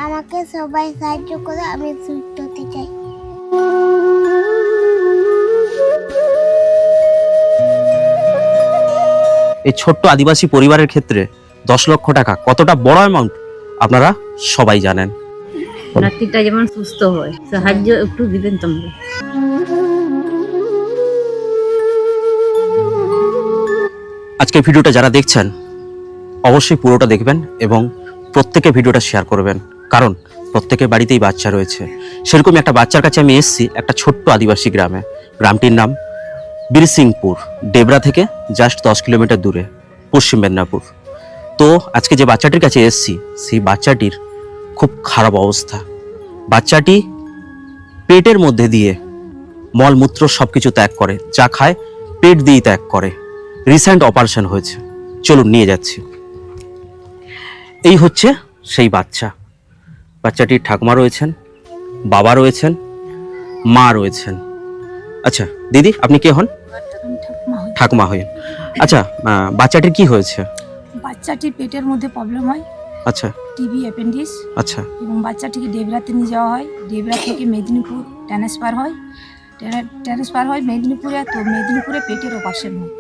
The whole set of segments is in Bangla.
আমাকে সবাই সাহায্য করে, আমি সুস্থ হতে চাই। এই ছোট্ট আদিবাসী পরিবারের ক্ষেত্রে 10 লক্ষ টাকা কতটা বড় অ্যামাউন্ট আপনারা সবাই জানেন। নাতিটা যেমন সুস্থ হয়, সাহায্য একটু দিবেন তোমরা। আজকের ভিডিওটা যারা দেখছেন অবশ্যই পুরোটা দেখবেন এবং প্রত্যেকে ভিডিওটা শেয়ার করবেন, কারণ প্রত্যেকের বাড়িতেই বাচ্চা রয়েছে। সেরকম একটা বাচ্চার কাছে আমি এসেছি একটা ছোট্ট আদিবাসী গ্রামে। গ্রামটির নাম বীরসিংপুর, ডেবরা থেকে জাস্ট 10 কিলোমিটার দূরে, পশ্চিম মেদিনীপুর। তো আজকে যে বাচ্চাটির কাছে এসেছি সেই বাচ্চাটির খুব খারাপ অবস্থা। বাচ্চাটি পেটের মধ্যে দিয়ে মলমূত্র সব কিছু ত্যাগ করে, যা খায় পেট দিয়েই ত্যাগ করে। রিসেন্ট অপারেশন হয়েছে, চলুন নিয়ে যাচ্ছি। এই হচ্ছে সেই বাচ্চা। বাচ্চাটির ঠাকুমা রয়েছেন, বাবা রয়েছেন, মা রয়েছেন। আচ্ছা দিদি, আপনি কে হন? ঠাকুমা হয়ে। আচ্ছা, বাচ্চাটির কি হয়েছে? বাচ্চাটির পেটের মধ্যে প্রবলেম হয়, আচ্ছা টিবি, অ্যাপেন্ডিক্স, আচ্ছা এবং বাচ্চাটিকে ডেবরাতে নিয়ে যাওয়া হয়। ডেবরা থেকে মেদিনীপুর ট্রান্সফার হয় মেদিনীপুরে। তো মেদিনীপুরে পেটের অপারেশন হয়।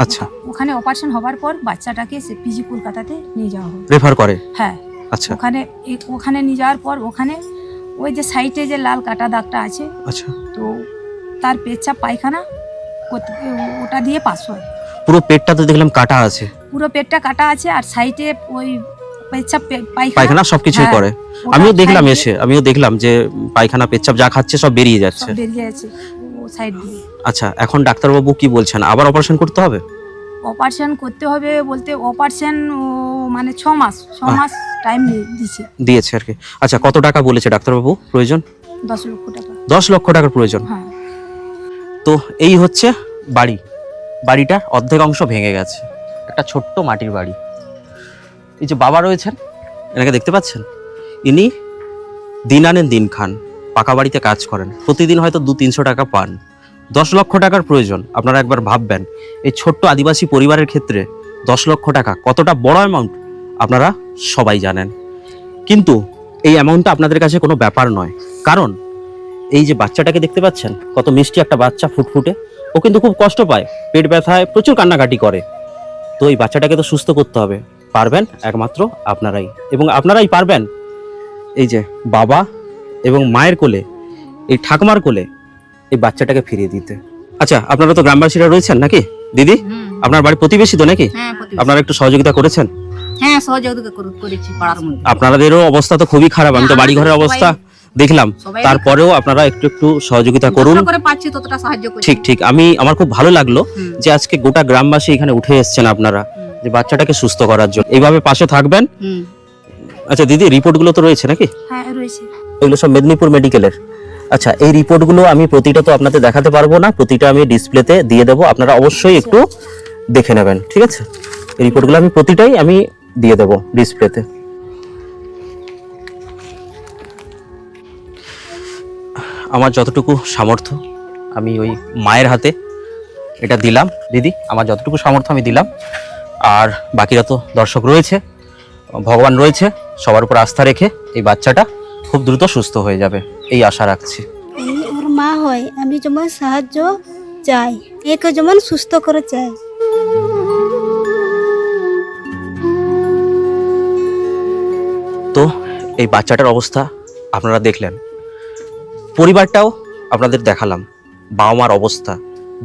আচ্ছা, ওখানে অপারেশন হওয়ার পর বাচ্চাটাকে সে পিজি কলকাতাতে নিয়ে যাওয়া হয়। রেফার করে? হ্যাঁ, আচ্ছা ওখানে নিয়ে যাওয়ার পর ওখানে ওই যে সাইডে যে লাল কাটা দাগটা আছে, আচ্ছা। তো তার পেচ্ছাপ পায়খানা ওটা দিয়ে পাস হয়। পুরো পেটটা তো দেখলাম কাটা আছে। পুরো পেটটা কাটা আছে, আর সাইডে ওই পেচ্ছাপ পায়খানা সবকিছুই হ্যাঁ, করে। ওটা আমিও দেখলাম side এসে, আমিও দেখলাম যে পায়খানা পেচ্ছাপ যা খাচ্ছে সব বেরিয়ে যাচ্ছে। সব বেরিয়ে আছে ও সাইড দিয়ে। আচ্ছা, এখন ডাক্তারবাবু কি বলছেন? আবার অপারেশন করতে হবে? অপারেশন করতে হবে বলতে অপারেশন মানে 6 মাস টাইম দিয়েছে আর কি। আচ্ছা, কত টাকা বলেছে ডাক্তারবাবু প্রয়োজন? 10 লক্ষ টাকা। 10 লক্ষ টাকার প্রয়োজন। হ্যাঁ, তো এই হচ্ছে বাড়িটার অর্ধেক অংশ ভেঙে গেছে। একটা ছোট্ট মাটির বাড়ি। এই যে বাবা রয়েছেন, এনাকে দেখতে পাচ্ছেন, ইনি দিন আনেন দিন খান, পাকা বাড়িতে কাজ করেন, প্রতিদিন হয়তো 200-300 টাকা পান। 10 লক্ষ টাকার প্রয়োজন। আপনারা একবার ভাববেন এই ছোট্ট আদিবাসী পরিবারের ক্ষেত্রে 10 লক্ষ টাকা কতটা বড় অ্যামাউন্ট আপনারা সবাই জানেন। কিন্তু এই অ্যামাউন্টটা আপনাদের কাছে কোনো ব্যাপার নয়, কারণ এই যে বাচ্চাটাকে দেখতে পাচ্ছেন, কত মিষ্টি একটা বাচ্চা, ফুটফুটে। ও কিন্তু খুব কষ্ট পায়, পেট ব্যথায় প্রচুর কান্নাকাটি করে। তো এই বাচ্চাটাকে তো সুস্থ করতে হবে। পারবেন একমাত্র আপনারাই, এবং আপনারাই পারবেন এই যে বাবা এবং মায়ের কোলে, এই ঠাকুমার কোলে এই বাচ্চাটাকে ফিরিয়ে দিতে। আচ্ছা, আপনারা তো গ্রামবাসীরা রয়েছেন নাকি দিদি? আপনার বাড়ি প্রতিবেশী তো নাকি? হ্যাঁ, আপনারা একটু সহযোগিতা করেছেন? হ্যাঁ, সহযোগিতা করেছি পাড়ার মধ্যে। আপনাদেরও অবস্থা তো খুবই খারাপ, আমি তো বাড়ি ঘরের অবস্থা দেখলাম। সবাই তারপরেও আপনারা একটু সহযোগিতা করুন। যতটা করে পাচ্ছি ততটা সাহায্য করছি। ঠিক ঠিক, আমার খুব ভালো লাগলো যে আজকে গোটা গ্রামবাসী এখানে উঠে এসেছেন আপনারা, যে বাচ্চাটাকে সুস্থ করার জন্য। এইভাবে পাশে থাকবেন। আচ্ছা দিদি, রিপোর্টগুলো তো রয়েছে নাকি? হ্যাঁ রয়েছে। এগুলো সব মেদিনীপুর মেডিকেলের। আচ্ছা, এই রিপোর্টগুলো আমি প্রতিটা তো আপনাদের দেখাতে পারবো না, প্রতিটা আমি ডিসপ্লেতে দিয়ে দেবো, আপনারা অবশ্যই একটু দেখে নেবেন, ঠিক আছে? এই রিপোর্টগুলো আমি প্রতিটাই দিয়ে দেবো ডিসপ্লেতে। আমার যতটুকু সামর্থ্য আমি ওই মায়ের হাতে এটা দিলাম। দিদি, আমার যতটুকু সামর্থ্য আমি দিলাম। আর বাকিরা তো দর্শক রয়েছে, ভগবান রয়েছে, সবার উপর আস্থা রেখে এই বাচ্চাটা খুব দ্রুত সুস্থ হয়ে যাবে এই আশা রাখছি। আমি ওর মা হয়, আমি যেমন সাহায্য চাই, একে যেমন সুস্থ করে চাই। তো এই বাচ্চাটার অবস্থা আপনারা দেখলেন, পরিবারটাও আপনাদের দেখালাম, বাবা মার অবস্থা,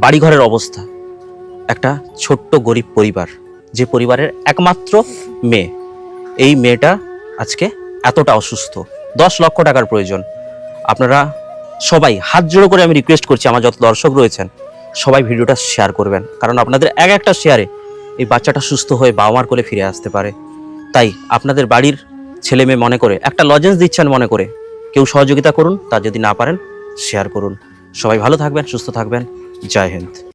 বাড়িঘরের অবস্থা। একটা ছোট্ট গরিব পরিবার, যে পরিবারের একমাত্র মেয়ে, এই মেয়েটা আজকে এতটা অসুস্থ। 10 লক্ষ টাকার প্রয়োজন। আপনারা সবাই হাত জোড়ো করে আমি রিকোয়েস্ট করছি, আমার যত দর্শক রয়েছেন সবাই ভিডিওটা শেয়ার করবেন, কারণ আপনাদের একটা শেয়ারে এই বাচ্চাটা সুস্থ হয়ে বাবা মার কোলে ফিরে আসতে পারে। তাই আপনাদের বাড়ির ছেলে মেয়ে মনে করে, একটা লজেন্স দিচ্ছেন মনে করে কেউ সহযোগিতা করুন, তা যদি না পারেন শেয়ার করুন। সবাই ভালো থাকবেন, সুস্থ থাকবেন। জয় হিন্দ।